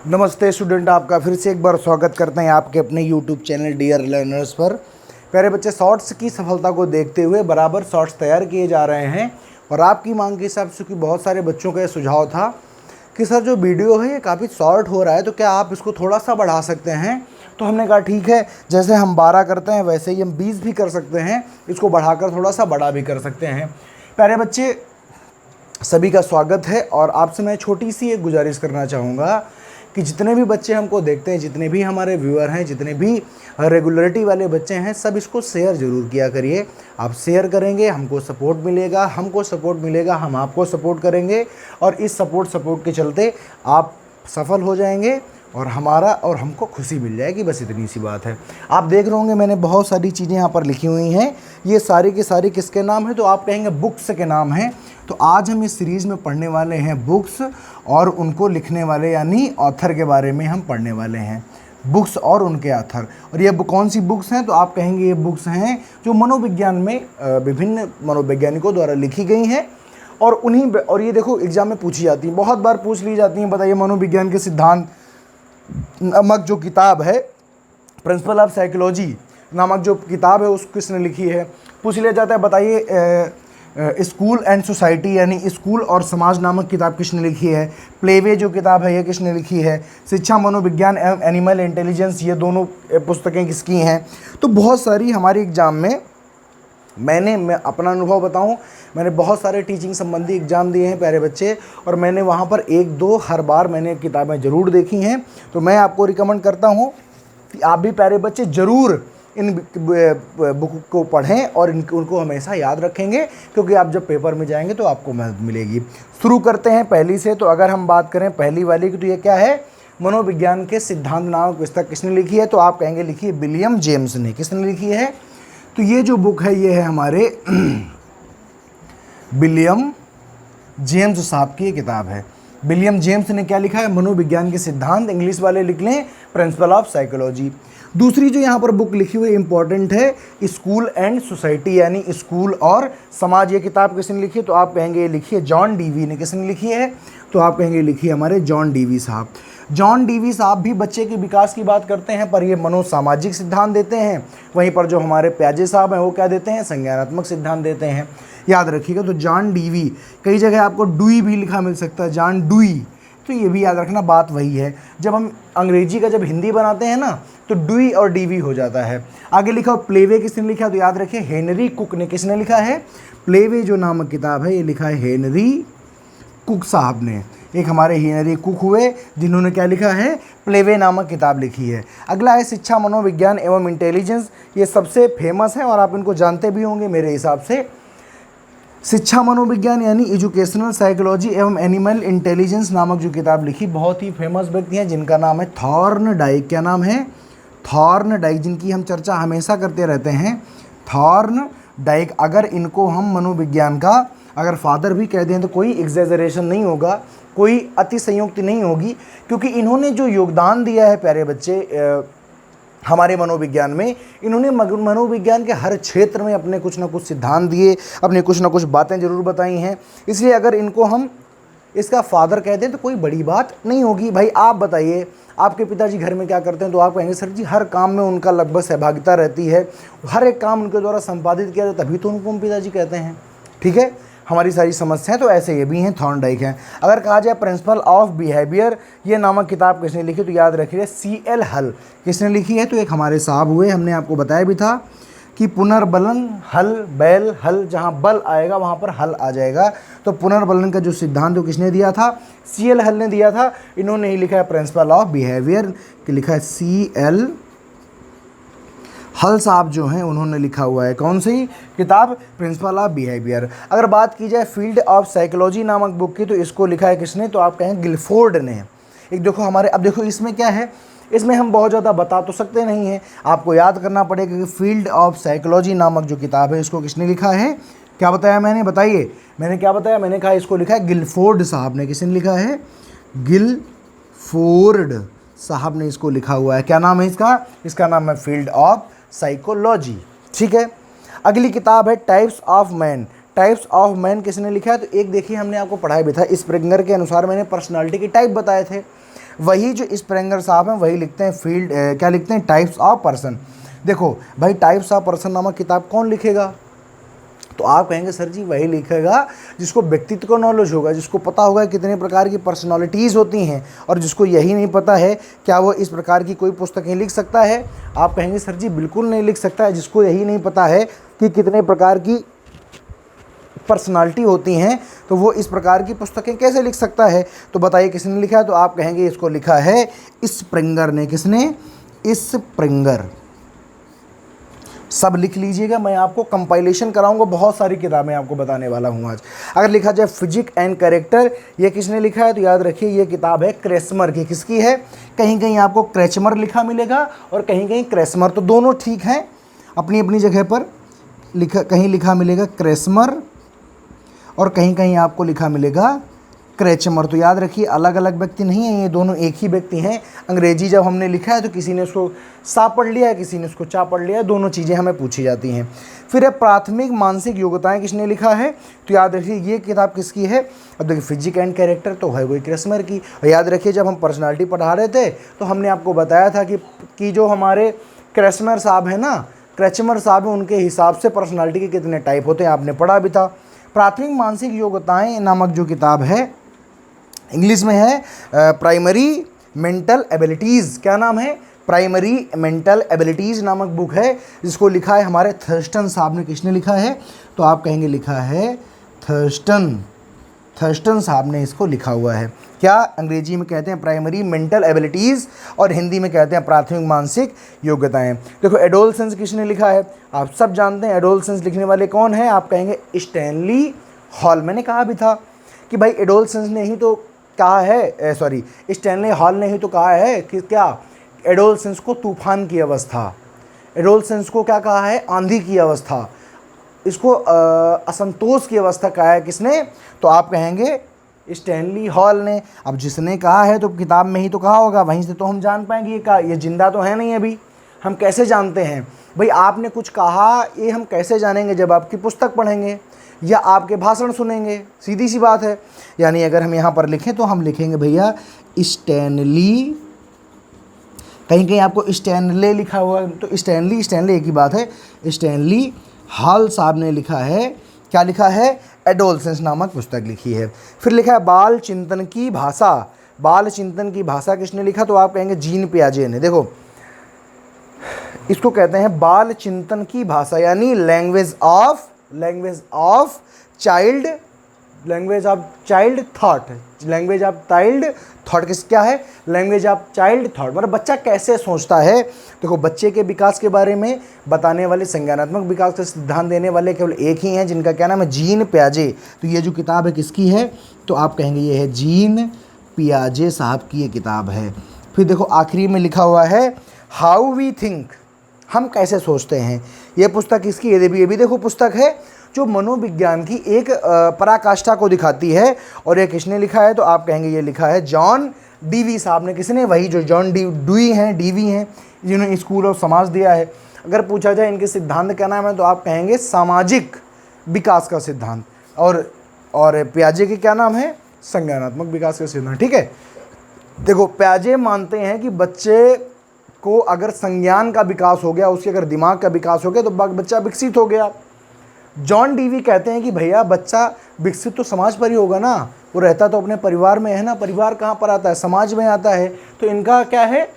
नमस्ते स्टूडेंट, आपका फिर से एक बार स्वागत करते हैं आपके अपने यूट्यूब चैनल डियर लर्नर्स पर। प्यारे बच्चे, शॉर्ट्स की सफलता को देखते हुए बराबर शॉर्ट्स तैयार किए जा रहे हैं और आपकी मांग के हिसाब से कि बहुत सारे बच्चों का ये सुझाव था कि सर जो वीडियो है ये काफ़ी शॉर्ट हो रहा है, तो क्या आप इसको थोड़ा सा बढ़ा सकते हैं। तो हमने कहा ठीक है, जैसे हम 12 करते हैं वैसे ही हम 20 भी कर सकते हैं, इसको बढ़ाकर थोड़ा सा बड़ा भी कर सकते हैं। प्यारे बच्चे, सभी का स्वागत है और आपसे मैं छोटी सी एक गुजारिश करना चाहूँगा कि जितने भी बच्चे हमको देखते हैं, जितने भी हमारे व्यूअर हैं, जितने भी रेगुलरिटी वाले बच्चे हैं, सब इसको शेयर ज़रूर किया करिए। आप शेयर करेंगे, हमको सपोर्ट मिलेगा, हम आपको सपोर्ट करेंगे और इस सपोर्ट के चलते आप सफल हो जाएंगे और हमारा और हमको खुशी मिल जाएगी। बस इतनी सी बात है। आप देख रहे होंगे मैंने बहुत सारी चीज़ें यहाँ पर लिखी हुई हैं, ये सारी की सारी किसके नाम हैं, तो आप कहेंगे बुक्स के नाम हैं। तो आज हम इस सीरीज़ में पढ़ने वाले हैं बुक्स और उनको लिखने वाले यानी ऑथर के बारे में हम पढ़ने वाले हैं, बुक्स और उनके ऑथर। और ये कौन सी बुक्स हैं, तो आप कहेंगे ये बुक्स हैं जो मनोविज्ञान में विभिन्न मनोवैज्ञानिकों द्वारा लिखी गई हैं और ये देखो एग्जाम में पूछी जाती हैं, बहुत बार पूछ ली जाती हैं। बताइए, मनोविज्ञान के सिद्धांत नामक जो किताब है, प्रिंसिपल ऑफ साइकोलॉजी नामक जो किताब है उसको किसने लिखी है। पूछ लिया जाता है, बताइए स्कूल एंड सोसाइटी यानी स्कूल और समाज नामक किताब किसने लिखी है। प्लेवे जो किताब है ये किसने लिखी है। शिक्षा मनोविज्ञान एवं एनिमल इंटेलिजेंस, ये दोनों पुस्तकें किसकी हैं। तो बहुत सारी हमारे एग्ज़ाम में मैं अपना अनुभव बताऊं, मैंने बहुत सारे टीचिंग संबंधी एग्ज़ाम दिए हैं प्यारे बच्चे, और मैंने वहाँ पर एक दो हर बार मैंने किताबें ज़रूर देखी हैं। तो मैं आपको रिकमेंड करता हूँ कि आप भी प्यारे बच्चे ज़रूर इन बुक को पढ़ें और उनको हमेशा याद रखेंगे, क्योंकि आप जब पेपर में जाएंगे तो आपको मदद मिलेगी। शुरू करते हैं पहली से। तो अगर हम बात करें पहली वाली की, तो ये क्या है, मनोविज्ञान के सिद्धांत नामक पुस्तक किसने लिखी है, तो आप कहेंगे लिखी है विलियम जेम्स ने। किसने लिखी है, तो ये जो बुक है ये है हमारे विलियम जेम्स साहब की किताब है। विलियम जेम्स ने क्या लिखा है, मनोविज्ञान के सिद्धांत, इंग्लिश वाले लिख लें प्रिंसिपल ऑफ साइकोलॉजी। दूसरी जो यहाँ पर बुक लिखी हुई इंपॉर्टेंट है, स्कूल एंड सोसाइटी यानी स्कूल और समाज। ये किताब किसने लिखी है, तो आप कहेंगे ये लिखी है जॉन डीवी ने। किसने लिखी है, तो आप कहेंगे लिखी है हमारे जॉन डीवी साहब। जॉन डीवी साहब भी बच्चे के विकास की बात करते हैं, पर ये मनोसामाजिक सिद्धांत देते हैं। वहीं पर जो हमारे प्याजे साहब हैं वो क्या देते हैं, संज्ञानात्मक सिद्धांत देते हैं। याद रखिएगा। तो जॉन डीवी, कई जगह आपको डुई भी लिखा मिल सकता है, जॉन डुई, तो ये भी याद रखना, बात वही है। जब हम अंग्रेजी का जब हिंदी बनाते हैं ना, तो डुई और डीवी हो जाता है। आगे लिखा हो प्लेवे, किसने लिखा, तो याद रखिए हेनरी कुक ने। किसने लिखा है, प्लेवे जो नामक किताब है ये लिखा है हेनरी कुक साहब ने। एक हमारे हेनरी कुक हुए जिन्होंने क्या लिखा है, प्लेवे नामक किताब लिखी है। अगला है शिक्षा मनोविज्ञान एवं इंटेलिजेंस, ये सबसे फेमस है और आप इनको जानते भी होंगे मेरे हिसाब से। शिक्षा मनोविज्ञान यानी एजुकेशनल साइकोलॉजी एवं एनिमल इंटेलिजेंस नामक जो किताब लिखी, बहुत ही फेमस व्यक्ति हैं जिनका नाम है थॉर्नडाइक। क्या नाम है, थॉर्नडाइक, जिनकी हम चर्चा हमेशा करते रहते हैं, थॉर्नडाइक। अगर इनको हम मनोविज्ञान का अगर फादर भी कह दें तो कोई एग्जेजरेशन नहीं होगा, कोई अतिशयोक्ति नहीं होगी, क्योंकि इन्होंने जो योगदान दिया है प्यारे बच्चे हमारे मनोविज्ञान में, इन्होंने मनोविज्ञान के हर क्षेत्र में अपने कुछ ना कुछ सिद्धांत दिए, अपने कुछ ना कुछ बातें ज़रूर बताई हैं। इसलिए अगर इनको हम इसका फादर कहते हैं तो कोई बड़ी बात नहीं होगी। भाई आप बताइए, आपके पिताजी घर में क्या करते हैं, तो आप कहेंगे सर जी हर काम में उनका लगभग सहभागिता रहती है, हर एक काम उनके द्वारा संपादित किया जाता है, तभी तो उनको हम पिताजी कहते हैं। ठीक है, हमारी सारी समस्याएं तो ऐसे ये भी हैं, थॉर्नडाइक हैं। अगर कहा जाए प्रिंसिपल ऑफ बिहेवियर ये नामक किताब किसने लिखी, तो याद रखिए CL हल। किसने लिखी है, तो एक हमारे साहब हुए, हमने आपको बताया भी था कि पुनर्बलन हल, बैल हल, जहाँ बल आएगा वहाँ पर हल आ जाएगा। तो पुनर्बलन का जो सिद्धांत किसने दिया था, CL हल ने दिया था। इन्होंने ही लिखा है प्रिंसिपल ऑफ बिहेवियर, लिखा है CL हल साहब जो हैं उन्होंने लिखा हुआ है। कौन सी किताब, प्रिंसिपल ऑफ बिहेवियर। अगर बात की जाए फील्ड ऑफ साइकोलॉजी नामक बुक की, तो इसको लिखा है किसने, तो आप कहें गिलफोर्ड ने। एक देखो हमारे, अब देखो इसमें क्या है, इसमें हम बहुत ज़्यादा बता तो सकते नहीं हैं, आपको याद करना पड़ेगा कि फील्ड ऑफ साइकोलॉजी नामक जो किताब है इसको किसने लिखा है। क्या बताया मैंने, बताइए मैंने क्या बताया, मैंने कहा इसको लिखा है गिलफोर्ड साहब ने। किसने लिखा है, गिलफोर्ड साहब ने इसको लिखा हुआ है। क्या नाम है इसका, इसका नाम है फील्ड ऑफ साइकोलॉजी। ठीक है, अगली किताब है types of man. Types of man किसने लिखा है? तो एक देखिए हमने आपको पढ़ाया भी था, स्प्रिंगर के अनुसार मैंने पर्सनालिटी की टाइप बताए थे। वही जो स्प्रिंगर साहब हैं वही लिखते हैं फील्ड क्या लिखते हैं, टाइप्स ऑफ पर्सन। देखो भाई, टाइप्स ऑफ पर्सन नामक किताब कौन लिखेगा? तो आप कहेंगे सर जी वही लिखेगा जिसको व्यक्तित्व का नॉलेज होगा, जिसको पता होगा कितने प्रकार की पर्सनालिटीज़ होती हैं, और जिसको यही नहीं पता है क्या वो इस प्रकार की कोई पुस्तकें लिख सकता है? आप कहेंगे सर जी बिल्कुल नहीं लिख सकता है। जिसको यही नहीं पता है कि कितने प्रकार की पर्सनालिटी होती हैं तो वो इस प्रकार की पुस्तकें कैसे लिख सकता है? तो बताइए किसने लिखा है? तो आप कहेंगे इसको लिखा है स्प्रिंगर ने। किसने? स्प्रिंगर। सब लिख लीजिएगा, मैं आपको कंपाइलेशन कराऊंगा, बहुत सारी किताबें आपको बताने वाला हूँ आज। अगर लिखा जाए फिजिक एंड कैरेक्टर, ये किसने लिखा है? तो याद रखिए ये किताब है क्रेसमर की। किसकी है? कहीं कहीं आपको क्रेचमर लिखा मिलेगा और कहीं कहीं क्रेसमर, तो दोनों ठीक हैं अपनी अपनी जगह पर। लिखा कहीं लिखा मिलेगा क्रेसमर और कहीं कहीं आपको लिखा मिलेगा क्रेचमर। तो याद रखिए अलग अलग व्यक्ति नहीं हैं, ये दोनों एक ही व्यक्ति हैं। अंग्रेजी जब हमने लिखा है तो किसी ने उसको सा पढ़ लिया है, किसी ने उसको चा पढ़ लिया है, दोनों चीज़ें हमें पूछी जाती हैं। फिर है प्राथमिक मानसिक योग्यताएं, किसने लिखा है? तो याद रखिए ये किताब किसकी है? अब देखिए फिजिक एंड कैरेक्टर तो है वही क्रेसमर की। और याद रखिए जब हम पर्सनालिटी पढ़ा रहे थे तो हमने आपको बताया था कि जो हमारे क्रेसमर साहब हैं ना, क्रेचमर साहब हैं, उनके हिसाब से पर्सनालिटी के कितने टाइप होते हैं, आपने पढ़ा भी था। प्राथमिक मानसिक योग्यताएं नामक जो किताब है इंग्लिश में है प्राइमरी मेंटल एबिलिटीज़। क्या नाम है? प्राइमरी मेंटल एबिलिटीज़ नामक बुक है, जिसको लिखा है हमारे थर्स्टन साहब ने। किसने लिखा है? तो आप कहेंगे लिखा है थर्स्टन साहब ने इसको लिखा हुआ है। क्या अंग्रेजी में कहते हैं प्राइमरी मेंटल एबिलिटीज़ और हिंदी में कहते हैं प्राथमिक मानसिक योग्यताएं। देखो एडोलसेंस किसने लिखा है? आप सब जानते हैं एडोलसेंस लिखने वाले कौन है? आप कहेंगे स्टैनली हॉल। मैंने कहा भी था कि भाई एडोलसेंस ने ही तो कहा है, स्टैनली हॉल ने ही तो कहा है कि क्या एडोलसेंस को तूफान की अवस्था, एडोलसेंस को क्या कहा है? आंधी की अवस्था, इसको असंतोष की अवस्था कहा है। किसने? तो आप कहेंगे स्टैनली हॉल ने। अब जिसने कहा है तो किताब में ही तो कहा होगा, वहीं से तो हम जान पाएंगे ये जिंदा तो है नहीं अभी, हम कैसे जानते हैं? भाई आपने कुछ कहा, ये हम कैसे जानेंगे? जब आपकी पुस्तक पढ़ेंगे या आपके भाषण सुनेंगे, सीधी सी बात है। यानी अगर हम यहाँ पर लिखें तो हम लिखेंगे भैया स्टैनली, कहीं कहीं आपको स्टैनले लिखा हुआ है तो स्टैनली एक ही बात है। स्टैनली हॉल साहब ने लिखा है, क्या लिखा है? एडोलसेंस नामक पुस्तक लिखी है। फिर लिखा है बाल चिंतन की भाषा। बाल चिंतन की भाषा किसने लिखा? तो आप कहेंगे जीन पियाजे ने। देखो इसको कहते हैं बाल चिंतन की भाषा, यानी language of child thought. Language of child thought क्या है? लैंग्वेज ऑफ चाइल्ड थॉट मतलब बच्चा कैसे सोचता है। देखो बच्चे के विकास के बारे में बताने वाले, संज्ञानात्मक विकास का सिद्धांत देने वाले केवल एक ही हैं, जिनका क्या नाम है? जीन पियाजे। तो ये जो किताब है किसकी है? तो आप कहेंगे ये है जीन पियाजे साहब की ये किताब है। फिर देखो आखिरी में लिखा हुआ है हाउ वी थिंक, हम कैसे सोचते हैं। ये पुस्तक किसकी है? ये भी देखो पुस्तक है जो मनोविज्ञान की एक पराकाष्ठा को दिखाती है। और ये किसने लिखा है? तो आप कहेंगे ये लिखा है जॉन डीवी साहब ने। किसने? वही जो जॉन डीवी हैं, जिन्होंने स्कूल ऑफ समाज दिया है। अगर पूछा जाए इनके सिद्धांत क्या नाम है तो आप कहेंगे सामाजिक विकास का सिद्धांत। और पियाजे के क्या नाम है? संज्ञानात्मक विकास का सिद्धांत। ठीक है, देखो पियाजे मानते हैं कि बच्चे को अगर संज्ञान का विकास हो गया, उसके अगर दिमाग का विकास हो गया तो बच्चा विकसित हो गया। जॉन डीवी कहते हैं कि भैया बच्चा विकसित तो समाज पर ही होगा ना, वो रहता तो अपने परिवार में है ना, परिवार कहाँ पर आता है? समाज में आता है। तो इनका क्या है?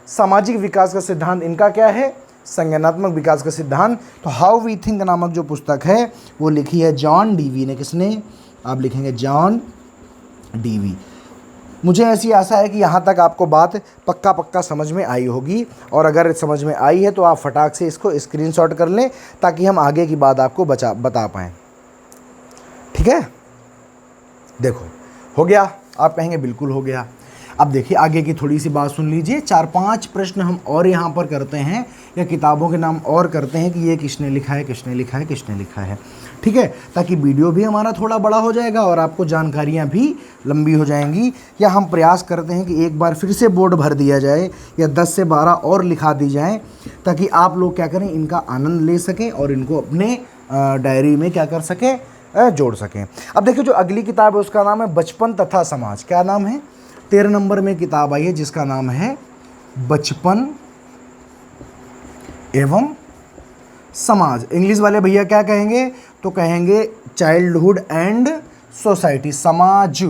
सामाजिक विकास का सिद्धांत। इनका क्या है? संज्ञानात्मक विकास का सिद्धांत। तो हाउ वी थिंक नामक जो पुस्तक है वो लिखी है जॉन डीवी ने। किसने? आप लिखेंगे जॉन डीवी। मुझे ऐसी आशा है कि यहाँ तक आपको बात पक्का समझ में आई होगी, और अगर समझ में आई है तो आप फटाक से इसको स्क्रीनशॉट कर लें ताकि हम आगे की बात आपको बता पाएँ। ठीक है, देखो हो गया? आप कहेंगे बिल्कुल हो गया। अब देखिए आगे की थोड़ी सी बात सुन लीजिए। 4-5 प्रश्न हम और यहाँ पर करते हैं, या किताबों के नाम और करते हैं कि ये किसने लिखा है, किसने लिखा है, किसने लिखा है। ठीक है, ताकि वीडियो भी हमारा थोड़ा बड़ा हो जाएगा और आपको जानकारियाँ भी लंबी हो जाएंगी। या हम प्रयास करते हैं कि एक बार फिर से बोर्ड भर दिया जाए, या 10 से 12 और लिखा दी जाए, ताकि आप लोग क्या करें, इनका आनंद ले सकें और इनको अपने डायरी में क्या कर सकें, जोड़ सकें। अब देखिए जो अगली किताब है उसका नाम है बचपन तथा समाज। क्या नाम है? 13 नंबर में किताब आई है जिसका नाम है बचपन एवं समाज। इंग्लिश वाले भैया क्या कहेंगे? तो कहेंगे चाइल्डहुड एंड सोसाइटी। समाज,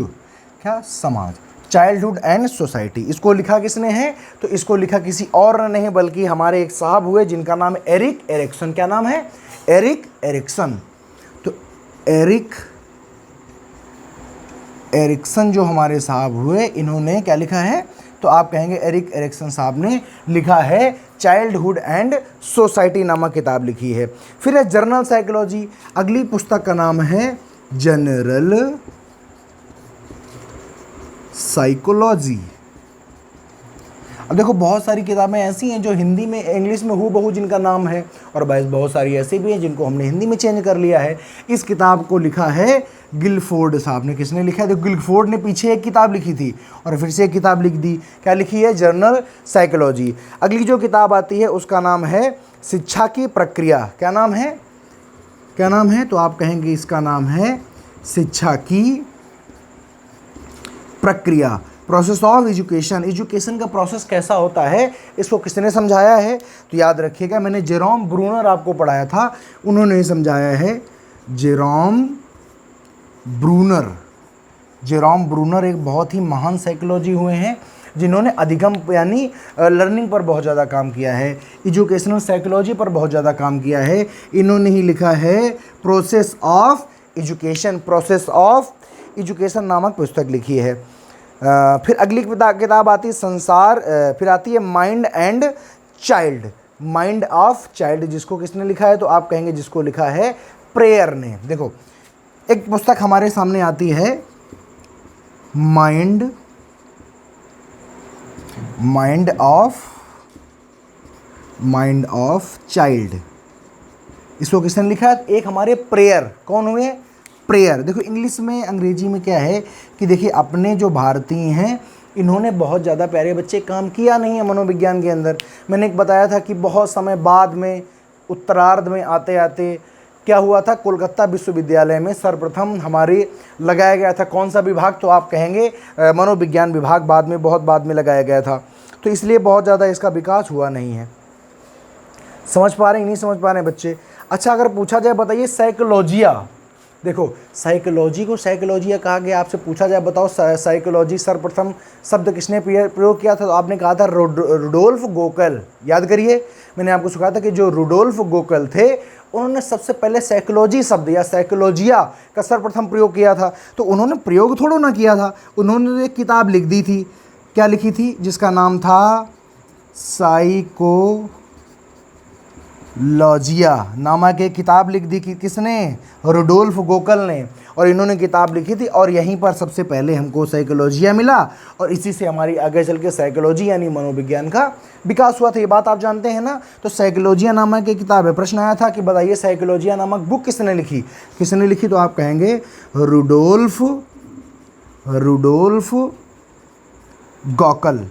क्या? समाज, चाइल्डहुड एंड सोसाइटी। इसको लिखा किसने है? तो इसको लिखा किसी और ने नहीं बल्कि हमारे एक साहब हुए जिनका नाम है एरिक एरिक्सन। क्या नाम है? Erik Erikson. तो एरिक एरिक्सन जो हमारे साहब हुए, इन्होंने क्या लिखा है? तो आप कहेंगे एरिक एरिक्सन साहब ने लिखा है चाइल्डहुड एंड सोसाइटी नामक किताब लिखी है। फिर है जनरल साइकोलॉजी। अगली पुस्तक का नाम है जनरल साइकोलॉजी। अब देखो बहुत सारी किताबें ऐसी हैं जो हिंदी में, इंग्लिश में हूबहू जिनका नाम है, और बहुत सारी ऐसी भी हैं जिनको हमने हिंदी में चेंज कर लिया है। इस किताब को लिखा है गिलफोर्ड साहब ने। किसने लिखा है? तो गिलफोर्ड ने पीछे एक किताब लिखी थी और फिर से एक किताब लिख दी। क्या लिखी है? General psychology. अगली जो किताब आती है उसका नाम है शिक्षा की प्रक्रिया। क्या नाम है? क्या नाम है? तो आप कहेंगे इसका नाम है शिक्षा की प्रक्रिया, प्रोसेस ऑफ एजुकेशन। एजुकेशन का प्रोसेस कैसा होता है इसको किसने समझाया है? तो याद रखिएगा, मैंने जेरोम ब्रूनर आपको पढ़ाया था, उन्होंने समझाया है। Jerome Bruner. जेरोम ब्रूनर एक बहुत ही महान साइकोलॉजी हुए हैं जिन्होंने अधिगम यानी लर्निंग पर बहुत ज़्यादा काम किया है, एजुकेशनल साइकोलॉजी पर बहुत ज़्यादा काम किया है। इन्होंने ही लिखा है process of education, process of education नामक पुस्तक लिखी है। फिर अगली किताब आती है संसार, फिर आती है mind and child, mind of child, जिसको किसने लिखा है? तो आप कहेंगे जिसको लिखा है प्रेयर ने। देखो एक पुस्तक हमारे सामने आती है माइंड ऑफ चाइल्ड, इसको किसने लिखा है? एक हमारे प्रेयर, कौन हुए? प्रेयर। देखो इंग्लिश में, अंग्रेजी में क्या है कि देखिए अपने जो भारतीय हैं इन्होंने बहुत ज़्यादा प्यारे बच्चे काम किया नहीं है मनोविज्ञान के अंदर। मैंने एक बताया था कि बहुत समय बाद में उत्तरार्ध में आते आते क्या हुआ था, कोलकाता विश्वविद्यालय में सर्वप्रथम हमारे लगाया गया था कौन सा विभाग? तो आप कहेंगे मनोविज्ञान विभाग। बाद में, बहुत बाद में लगाया गया था, तो इसलिए बहुत ज़्यादा इसका विकास हुआ नहीं है। समझ पा रहे हैं? नहीं समझ पा रहे हैं बच्चे? अच्छा अगर पूछा जाए बताइए साइकोलॉजिया, देखो साइकोलॉजी को साइकोलॉजिया कहा गया, आपसे पूछा जाए बताओ साइकोलॉजी सर्वप्रथम शब्द किसने प्रयोग किया था? तो आपने कहा था रुडोल्फ गोकल। याद करिए, मैंने आपको सिखाया था कि जो रुडोल्फ गोकल थे उन्होंने सबसे पहले साइकोलॉजी शब्द या साइकोलॉजिया का सर्वप्रथम प्रयोग किया था। तो उन्होंने प्रयोग थोड़ा ना किया था, उन्होंने एक किताब लिख दी थी। क्या लिखी थी? जिसका नाम था साइकोलॉजिया नामक एक किताब लिख दी। किसने? रुडोल्फ गोकल ने। और इन्होंने किताब लिखी थी और यहीं पर सबसे पहले हमको साइकोलॉजिया मिला और इसी से हमारी आगे चल के साइकोलॉजी यानी मनोविज्ञान का विकास हुआ था। ये बात आप जानते हैं ना? तो साइकोलॉजिया नामक एक किताब है। प्रश्न आया था कि बताइए साइकोलॉजिया नामक बुक किसने लिखी? किसने लिखी? तो आप कहेंगे रुडोल्फ गोकल,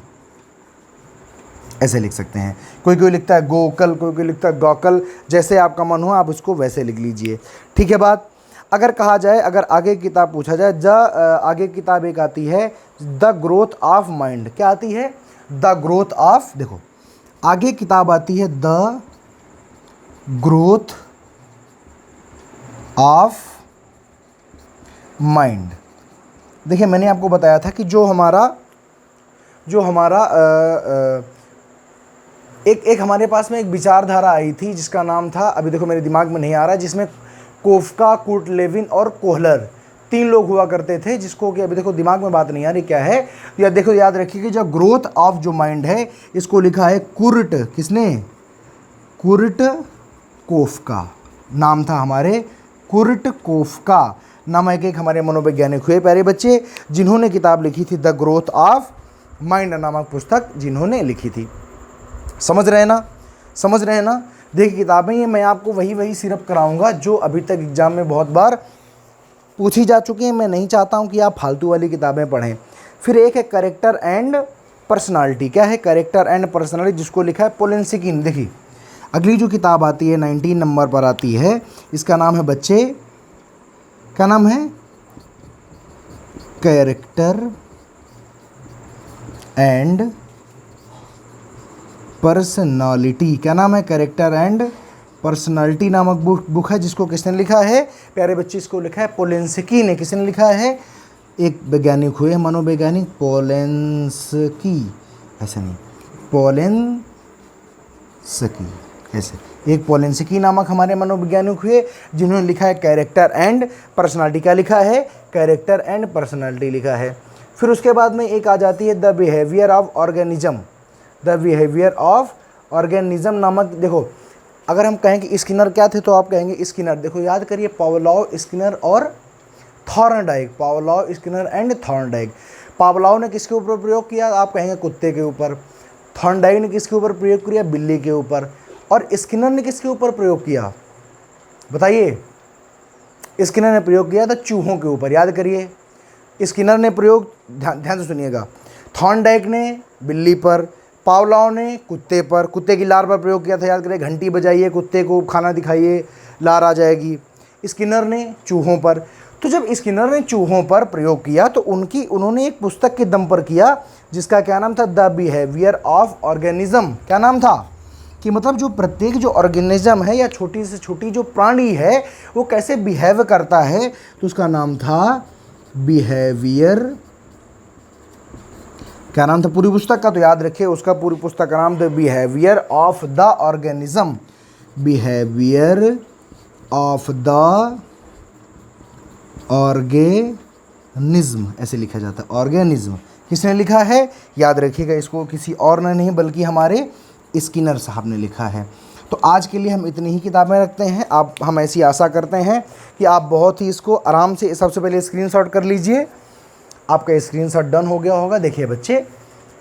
ऐसे लिख सकते हैं। कोई कोई लिखता है गोकल, कोई लिखता है गोकल, जैसे आपका मन हो आप उसको वैसे लिख लीजिए। ठीक है बात? अगर कहा जाए, अगर आगे किताब पूछा जाए, आगे किताब एक आती है द ग्रोथ ऑफ माइंड। क्या आती है? द ग्रोथ ऑफ, देखो आगे किताब आती है द ग्रोथ ऑफ माइंड। देखिए मैंने आपको बताया था कि जो हमारा एक हमारे पास में एक विचारधारा आई थी जिसका नाम था, अभी देखो मेरे दिमाग में नहीं आ रहा, जिसमें कोफका, कुर्टलेविन और कोहलर 3 लोग हुआ करते थे, जिसको कि अभी देखो दिमाग में बात नहीं आ रही क्या है। या देखो याद रखिए कि जो ग्रोथ ऑफ जो माइंड है इसको लिखा है कुर्ट, किसने? कुर्ट कोफका, नाम था हमारे कुर्ट कोफका नामक एक हमारे मनोवैज्ञानिक हुए प्यारे बच्चे, जिन्होंने किताब लिखी थी द ग्रोथ ऑफ माइंड नामक पुस्तक जिन्होंने लिखी थी। समझ रहे हैं ना? समझ रहे हैं ना? देखिए किताबें ये मैं आपको वही सिर्फ कराऊंगा जो अभी तक एग्जाम में बहुत बार पूछी जा चुकी हैं। मैं नहीं चाहता हूं कि आप फालतू वाली किताबें पढ़ें। फिर एक है कैरेक्टर एंड पर्सनालिटी। क्या है? कैरेक्टर एंड पर्सनालिटी, जिसको लिखा है पोलिंसिकिन। देखिए अगली जो किताब आती है 19 नंबर पर आती है, इसका नाम है बच्चे क्या नाम है? Character and personality. क्या नाम है? कैरेक्टर एंड पर्सनालिटी नामक बुक है, जिसको किसने लिखा है प्यारे बच्चे? इसको लिखा है पोलेंस्की ने। किसने लिखा है? एक वैज्ञानिक हुए, मनोवैज्ञानिक, पोलेंस्की, ऐसे नहीं, पोलेंस्की ऐसे, एक पोलेंस्की नामक हमारे मनोवैज्ञानिक हुए जिन्होंने लिखा है कैरेक्टर एंड पर्सनालिटी। क्या लिखा है? कैरेक्टर एंड पर्सनालिटी लिखा है। फिर उसके बाद में एक आ जाती है the behaviour of organism. The behaviour of organism नामक, देखो अगर हम कहें कि स्किनर क्या थे तो आप कहेंगे स्किनर, देखो याद करिए, पावलोव, स्किनर और Thorndike. Pavlov, Skinner and Thorndike. Pavlov ने किसके ऊपर प्रयोग किया? आप कहेंगे कुत्ते के ऊपर। थॉर्नडाइक ने किसके ऊपर प्रयोग किया? बिल्ली के ऊपर। और स्किनर ने किसके ऊपर प्रयोग किया? बताइए। स्किनर ने प्रयोग किया था चूहों के ऊपर। याद करिए, स्किनर ने प्रयोग, ध्यान से सुनिएगा, थॉर्नडाइक ने बिल्ली पर, पावलोव ने कुत्ते पर, कुत्ते की लार पर प्रयोग किया था। याद करिए, घंटी बजाइए, कुत्ते को खाना दिखाइए, लार आ जाएगी। स्किनर ने चूहों पर। तो जब स्किनर ने चूहों पर प्रयोग किया तो उन्होंने एक पुस्तक के दम पर किया जिसका क्या नाम था? The behaviour of organism. क्या नाम था? कि मतलब जो प्रत्येक जो ऑर्गेनिज्म है या छोटी से छोटी जो प्राणी है वो कैसे बिहेव करता है, तो उसका नाम था बिहेवियर। क्या नाम था पूरी पुस्तक का? तो याद रखिए, उसका पूरी पुस्तक का नाम था behaviour of the organism. Behaviour of the organism ऐसे लिखा जाता है, ऑर्गेनिज्म। किसने लिखा है? याद रखिएगा, इसको किसी और ने नहीं बल्कि हमारे स्किनर साहब ने लिखा है। तो आज के लिए हम इतनी ही किताबें रखते हैं। हम ऐसी आशा करते हैं कि आप बहुत ही इसको आराम से, सबसे पहले स्क्रीनशॉट कर लीजिए। आपका स्क्रीनशॉट डन हो गया होगा। देखिए बच्चे,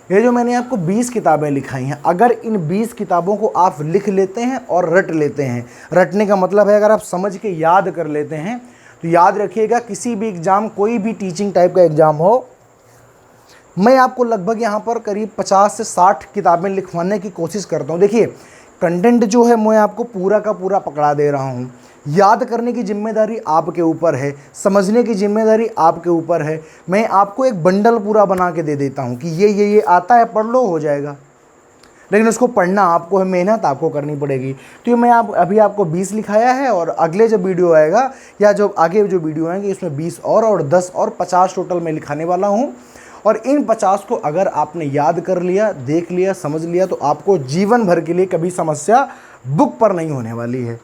ये जो मैंने आपको 20 किताबें लिखाई हैं, अगर इन 20 किताबों को आप लिख लेते हैं और रट लेते हैं, रटने का मतलब है अगर आप समझ के याद कर लेते हैं, तो याद रखिएगा किसी भी एग्ज़ाम, कोई भी टीचिंग टाइप का एग्ज़ाम हो, मैं आपको लगभग यहाँ पर करीब 50 से 60 किताबें लिखवाने की कोशिश करता हूँ। देखिए, कंटेंट जो है मैं आपको पूरा का पूरा पकड़ा दे रहा हूँ। याद करने की जिम्मेदारी आपके ऊपर है, समझने की जिम्मेदारी आपके ऊपर है। मैं आपको एक बंडल पूरा बना के दे देता हूँ कि ये आता है, पढ़ लो, हो जाएगा। लेकिन उसको पढ़ना आपको है, मेहनत आपको करनी पड़ेगी। तो ये मैं अभी आपको 20 लिखाया है, और अगले जब वीडियो आएगा या जो आगे जो वीडियो आएंगे इसमें 20 और 10 और 50 टोटल मैं लिखाने वाला हूँ। और इन 50 को अगर आपने याद कर लिया, देख लिया, समझ लिया, तो आपको जीवन भर के लिए कभी समस्या बुक पर नहीं होने वाली है।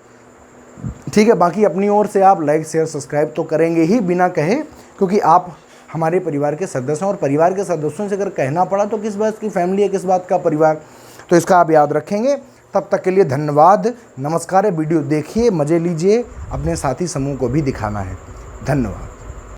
ठीक है, बाकी अपनी ओर से आप लाइक, शेयर, सब्सक्राइब तो करेंगे ही बिना कहे, क्योंकि आप हमारे परिवार के सदस्य हैं, और परिवार के सदस्यों से अगर कहना पड़ा तो किस बात की फैमिली है, किस बात का परिवार, तो इसका आप याद रखेंगे। तब तक के लिए धन्यवाद, नमस्कार। वीडियो देखिए, मज़े लीजिए, अपने साथी समूह को भी दिखाना है। धन्यवाद।